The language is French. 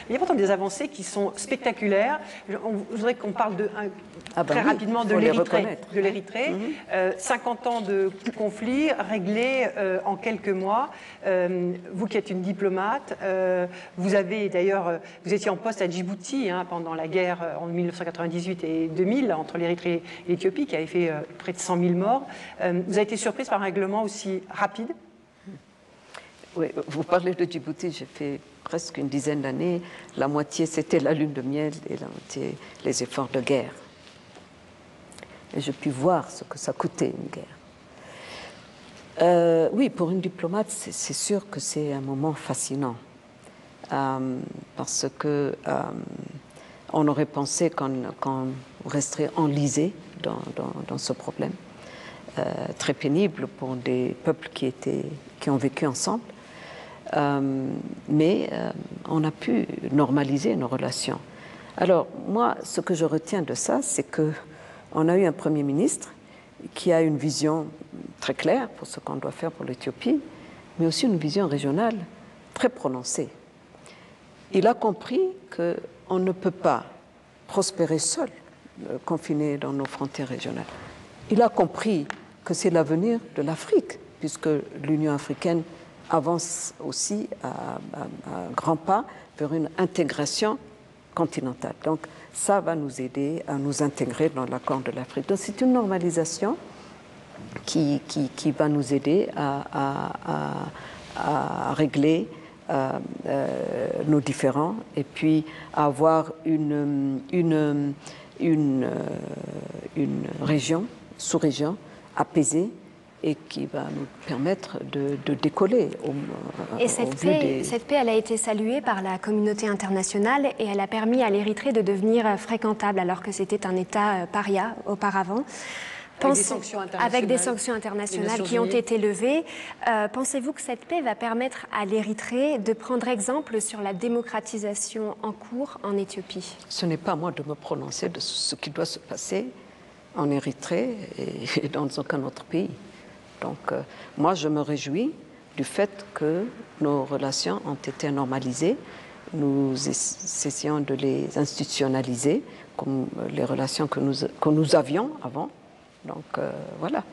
Il y a pourtant des avancées qui sont spectaculaires. Je voudrais qu'on parle très rapidement de l'Érythrée. 50 ans de conflit réglés en quelques mois. Vous qui êtes une diplomate, vous avez d'ailleurs, vous étiez en poste à Djibouti pendant la guerre en 1998 et 2000 entre l'Érythrée et l'Éthiopie, qui avait fait près de 100 000 morts. Vous avez été surprise par un règlement aussi rapide? Oui, vous parlez de Djibouti, j'ai fait presque une dizaine d'années. La moitié, c'était la lune de miel et la moitié, les efforts de guerre. Et j'ai pu voir ce que ça coûtait, une guerre. Oui, pour une diplomate, c'est sûr que c'est un moment fascinant. Parce que on aurait pensé qu'on resterait enlisé dans ce problème. Très pénible pour des peuples qui ont vécu ensemble. Mais on a pu normaliser nos relations. Alors, moi, ce que je retiens de ça, c'est qu'on a eu un Premier ministre qui a une vision très claire pour ce qu'on doit faire pour l'Éthiopie, mais aussi une vision régionale très prononcée. Il a compris qu'on ne peut pas prospérer seul, confiné dans nos frontières régionales. Il a compris que c'est l'avenir de l'Afrique, puisque l'Union africaine avance aussi à grands pas vers une intégration continentale. Donc, ça va nous aider à nous intégrer dans la Corne de l'Afrique. Donc, c'est une normalisation qui va nous aider à régler nos différends et puis à avoir une région, sous-région apaisée et qui va nous permettre de décoller. Et cette paix, elle a été saluée par la communauté internationale et elle a permis à l'Érythrée de devenir fréquentable alors que c'était un État paria auparavant. Avec des sanctions internationales qui ont été levées. Pensez-vous que cette paix va permettre à l'Érythrée de prendre exemple sur la démocratisation en cours en Éthiopie? Ce n'est pas à moi de me prononcer de ce qui doit se passer en Érythrée et dans aucun autre pays. Donc, moi, je me réjouis du fait que nos relations ont été normalisées. Nous essayons de les institutionnaliser comme les relations que nous avions avant. Donc, voilà.